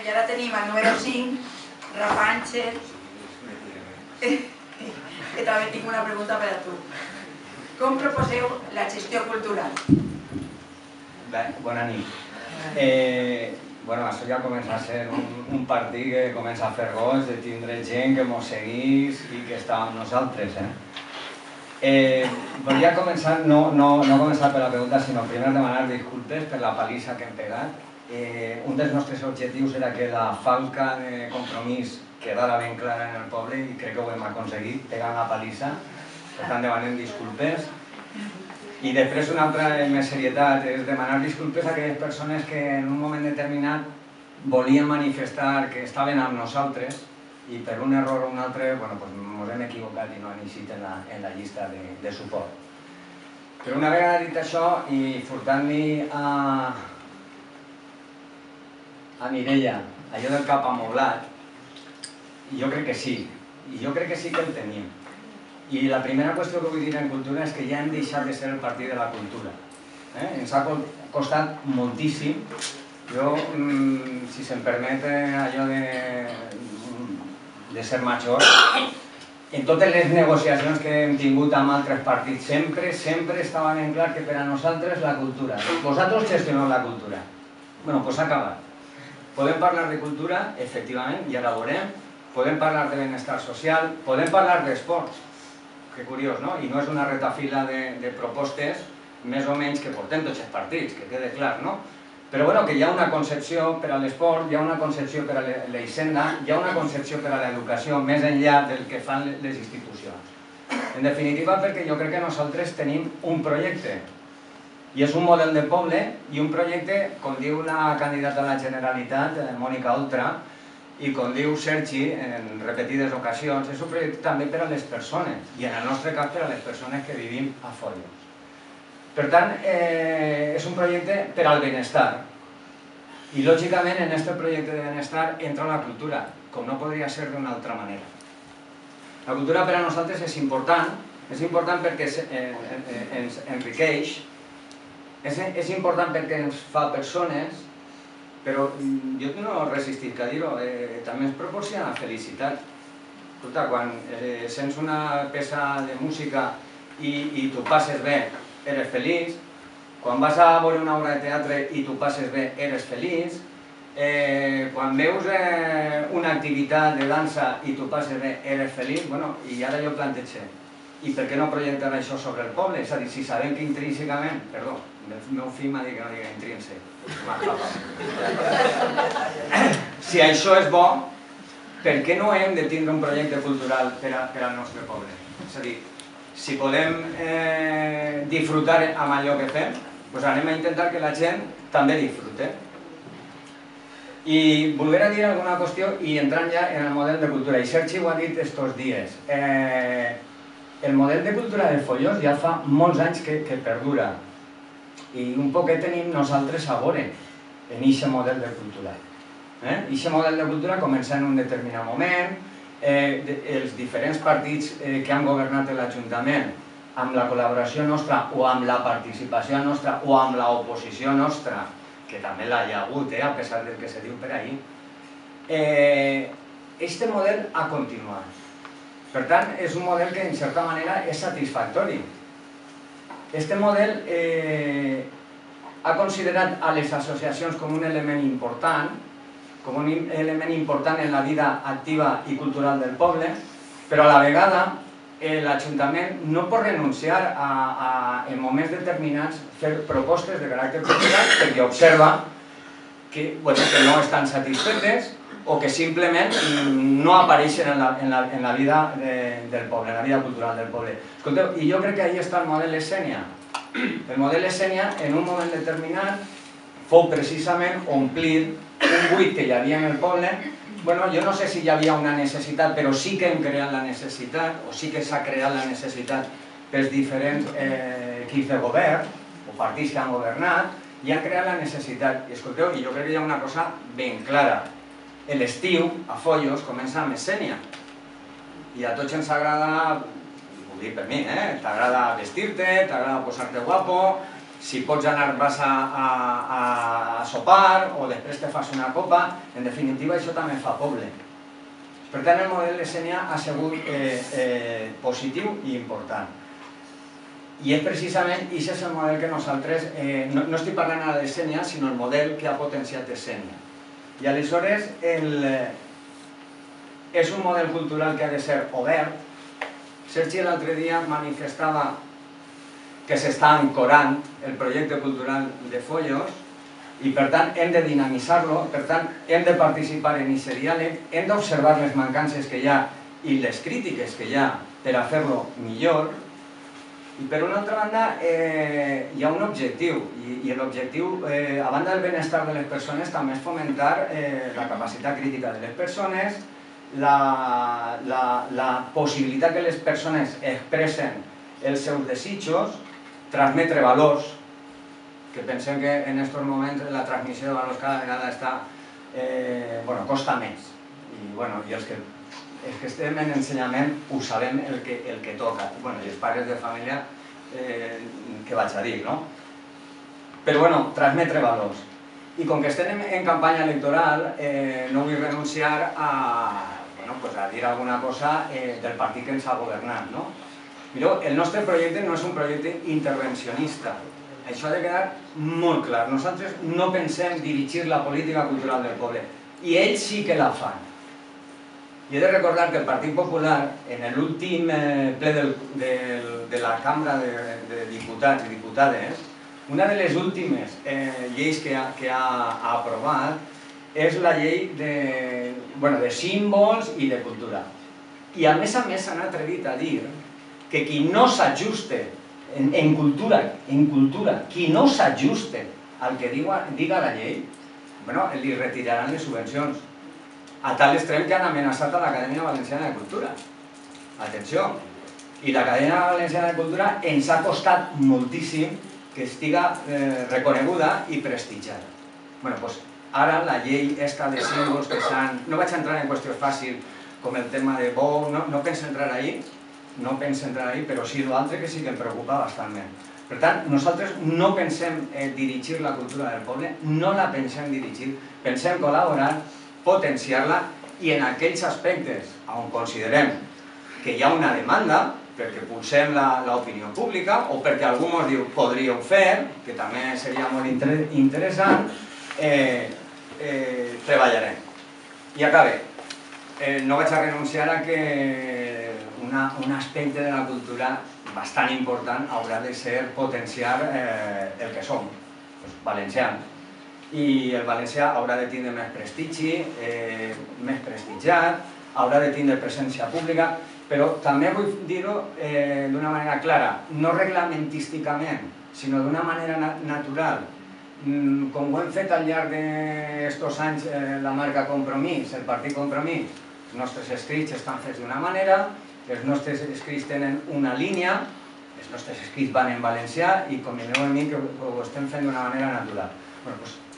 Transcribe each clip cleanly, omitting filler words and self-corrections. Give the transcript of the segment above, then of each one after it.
i ara tenim el número 5, Rafa Àngel, que també tinc una pregunta per a tu. Com proposeu la gestió cultural? Bé, bona nit. Bueno, això ja comença a ser un partit que comença a fer goig de tindre gent que mos seguís i que està amb nosaltres. Volia començar, no començar per la pregunta, sinó primer demanar disculpes per la palissa que hem pegat. Un dels nostres objectius era que la falca de compromís quedara ben clara en el poble i crec que ho hem aconseguit, pegant la palissa. Per tant, demanem disculpes. I després una altra més serietat és demanar disculpes a aquelles persones que en un moment determinat volien manifestar que estaven amb nosaltres i per un error o un altre ens hem equivocat i no han eixit en la llista de suport. Però una vegada dit això i furtant-li a Mireia allò del cap amoblat, jo crec que sí, i jo crec que sí que el tenim. I la primera qüestió que vull dir en cultura és que ja hem deixat de ser el partit de la cultura. Ens ha costat moltíssim. Jo, si se'm permet allò de ser major, en totes les negociacions que hem tingut amb altres partits sempre estava ben clar que per a nosaltres la cultura. Vosaltres gestioneu la cultura. Bé, doncs s'ha acabat. Podem parlar de cultura, efectivament, ja la veurem. Podem parlar de benestar social, podem parlar d'esports. Que curiós, no? I no és una retafila de propostes més o menys que portem tots els partits, que quede clar, no? Però bueno, que hi ha una concepció per a l'esport, hi ha una concepció per a la hisenda, hi ha una concepció per a l'educació més enllà del que fan les institucions. En definitiva, perquè jo crec que nosaltres tenim un projecte i és un model de poble i un projecte, com diu la candidata a la Generalitat, Mònica Oltra, i com diu Sergi en repetides ocasions, és un projecte també per a les persones i en el nostre cas per a les persones que vivim a Foios. Per tant, és un projecte per al benestar i lògicament en aquest projecte de benestar entra la cultura, com no podria ser d'una altra manera. La cultura per a nosaltres és important perquè ens enriqueix, és important perquè ens fa persones, però jo no he resistit a dir-ho, també ens proporciona felicitat. Escolta, quan sents una peça de música i tu passes bé, eres feliç. Quan vas a veure una obra de teatre i tu passes bé, eres feliç. Quan veus una activitat de dansa i tu passes bé, eres feliç. I ara jo plantege, i per què no projectar això sobre el poble? És a dir, si sabem que intrínsecament, perdó, el meu fill m'ha dit que no diga intrínsec. Si això és bo, per què no hem de tindre un projecte cultural per al nostre poble? És a dir, si podem disfrutar amb allò que fem, doncs anem a intentar que la gent també disfrute. I voldria dir alguna qüestió i entrant ja en el model de cultura, i Sergi ho ha dit estos dies. El model de cultura de Foios ja fa molts anys que perdura i un poquet tenim nosaltres a veure en aquest model de cultura. Aquest model de cultura comença en un determinat moment, els diferents partits que han governat l'Ajuntament amb la col·laboració nostra o amb la participació nostra o amb l'oposició nostra, que també l'hi ha hagut, a pesar del que se diu per ahí, aquest model ha continuat. Per tant, és un model que en certa manera és satisfactori. Aquest model ha considerat a les associacions com un element important, en la vida activa i cultural del poble, però a la vegada l'Ajuntament no pot renunciar a, en moments determinats, fer propostes de caràcter cultural perquè observa que no estan satisfetes o que simplement no apareixen en la vida del poble, en la vida cultural del poble. Escolteu, i jo crec que ahí està el model Essènia. El model Essènia, en un moment determinat, fou precisament omplir un buit que hi havia en el poble. Jo no sé si hi havia una necessitat, però sí que hem creat la necessitat, o sí que s'ha creat la necessitat pels diferents equips de govern, o partits que han governat, i han creat la necessitat. I escolteu, jo crec que hi ha una cosa ben clara. L'estiu, a Foios, comença amb Essènia. I a tots ens agrada, ho dic per mi, t'agrada vestir-te, t'agrada posar-te guapo, si pots anar vas a sopar o després te fas una copa, en definitiva això també fa poble. Per tant, el model de Sénia ha sigut positiu i important. I és precisament, i aquest és el model que nosaltres, no estic parlant ara de Sénia, sinó el model que ha potenciat de Sénia. I aleshores és un model cultural que ha de ser obert. Sergi l'altre dia manifestava que s'està ancorant el projecte cultural de Follos i per tant hem de dinamitzar-lo, per tant hem de participar en aquest diàleg, hem d'observar les mancances que hi ha i les crítiques que hi ha per a fer-lo millor. I per una altra banda hi ha un objectiu, i l'objectiu, a banda del benestar de les persones, també és fomentar la capacitat crítica de les persones, la possibilitat que les persones expressen els seus desitjos, transmetre valors, que pensem que en aquests moments la transmissió de valors cada vegada costa més. I els que estem en ensenyament ho sabem el que toca. I els pares de família, què vaig a dir, no? Però, transmetre valors. I com que estem en campanya electoral, no vull renunciar a dir alguna cosa del partit que ens ha governat, no? Mireu, el nostre projecte no és un projecte intervencionista. Això ha de quedar molt clar. Nosaltres no pensem dirigir la política cultural del poble. I ells sí que la fan. I he de recordar que el Partit Popular, en l'últim ple de la Cambra de Diputats i Diputades, una de les últimes lleis que ha aprovat és la llei de símbols i de cultura. I a més s'han atrevit a dir que qui no s'ajuste en cultura, qui no s'ajuste al que diga la llei, li retiraran les subvencions. A tal extrem que han amenaçat a l'Acadèmia Valenciana de Cultura. Atenció! I l'Acadèmia Valenciana de Cultura ens ha costat moltíssim que estiga reconeguda i prestigiada. Ara la llei esta de símbols que s'han... No vaig entrar en qüestions fàcils com el tema de Bou, no penso entrar ahí, però sí l'altre que sí que em preocupa bastant. Per tant, nosaltres no pensem dirigir la cultura del poble, no la pensem dirigir, pensem col·laborar, potenciar-la i en aquells aspectes on considerem que hi ha una demanda, perquè pulsem l'opinió pública o perquè algú ens diu podríeu fer, que també seria molt interessant, treballarem. I acabe. No vaig a renunciar a que un aspecte de la cultura bastant important haurà de ser potenciar el que som, valencians. I el valencià haurà de tindre més prestigi, més prestigiat, haurà de tindre presència pública, però també vull dir-ho d'una manera clara, no reglamentísticament, sinó d'una manera natural. Com ho hem fet al llarg d'aquests anys la marca Compromís, el partit Compromís, els nostres escrits estan fets d'una manera, els nostres escrits tenen una línia, els nostres escrits van en valencià i convineu amb mi que ho estem fent d'una manera natural.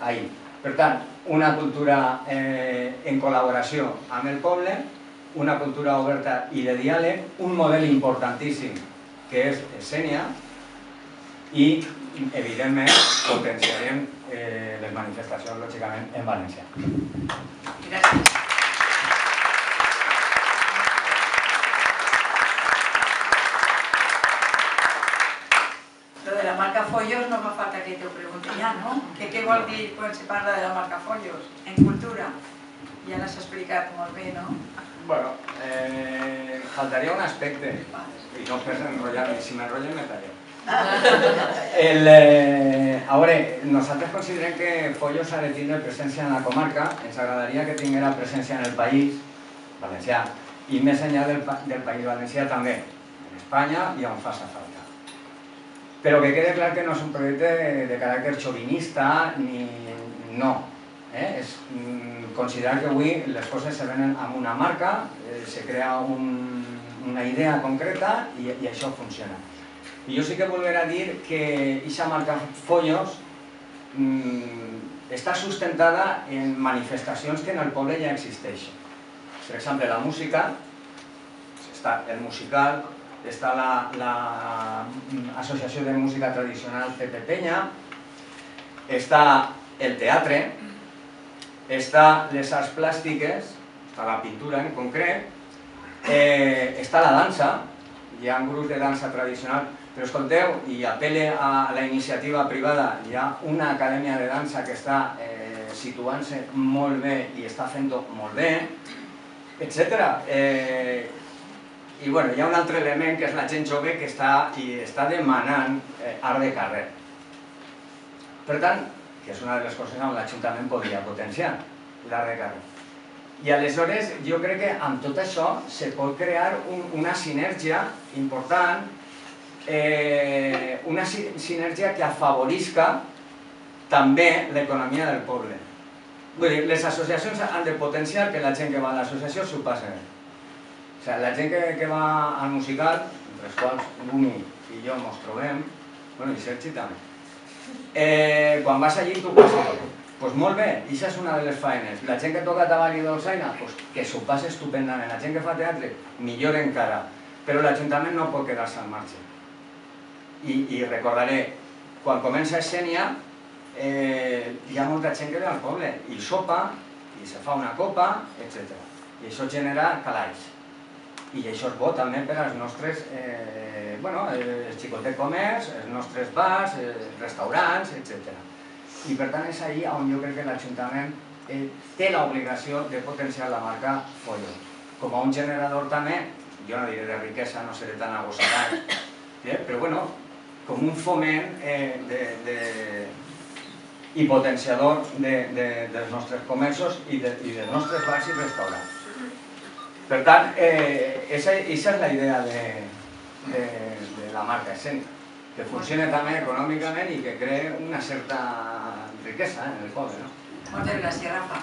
Ahí. Per tant, una cultura en col·laboració amb el poble, una cultura oberta i de diàleg, un model importantíssim que és Sénia i, evidentment, potenciarem les manifestacions, lògicament, en valencià. Gràcies. Lo de la marca Follos no fa falta que te ho pregunti ja, no? Què vol dir quan se parla de la marca Follos en cultura? Ja l'has explicat molt bé, no? Bueno, faltaria un aspecte, i no per enrotllar-me, si m'enrotllen me talleu. A veure, nosaltres considerem que Follos ha de tindre presència en la comarca, ens agradaria que tinguera presència en el país valencià i més enllà del país valencià també, en Espanya i on faci falta. Però que quede clar que no és un projecte de caràcter xovinista ni no. És considerar que avui les coses se venen amb una marca, se crea una idea concreta i això funciona. I jo sí que voldria dir que aquesta marca Follos està sustentada en manifestacions que en el poble ja existeixen. Per exemple, la música, està el musical, està l'Associació de Música Tradicional CP Penya, està el teatre, està les arts plàstiques, està la pintura en concret, està la dansa, hi ha un grup de dansa tradicional, però escolteu, i apel·le a la iniciativa privada, hi ha una acadèmia de dansa que està situant-se molt bé i està fent-ho molt bé, etc. I bueno, hi ha un altre element que és la gent jove que està demanant art de carrer. Per tant, que és una de les coses on l'Ajuntament podria potenciar, l'art de carrer. I aleshores jo crec que amb tot això se pot crear una sinergia important, una sinergia que afavorisca també l'economia del poble. Vull dir, les associacions han de potenciar que la gent que va a l'associació s'ho passi bé. O sigui, la gent que va al musical, entre els quals Gumi i jo ens trobem, bueno, i Sergi també, quan vas allí t'ho passes bé. Doncs molt bé, i això és una de les feines. La gent que toca tabal i dolçaina, que s'ho passi estupendament. La gent que fa teatre, millor encara. Però l'Ajuntament no pot quedar-se al marge. I recordaré, quan comença Escènia, hi ha molta gent que ve al poble i sopa, i se fa una copa, etc. I això genera calaix. I això és bo també per als nostres, els xicotet comerç, els nostres bars, restaurants, etc. I per tant és allà on jo crec que l'Ajuntament té l'obligació de potenciar la marca Follo. Com a un generador també, jo no diré de riquesa, no seré tan agossegat, però bueno, com un foment i potenciador dels nostres comerços i dels nostres bars i restaurants. Per tant, aquesta és la idea de la marca escènica, que funcione també econòmicament i que cree una certa riquesa en el poble. Moltes gràcies, Rafa.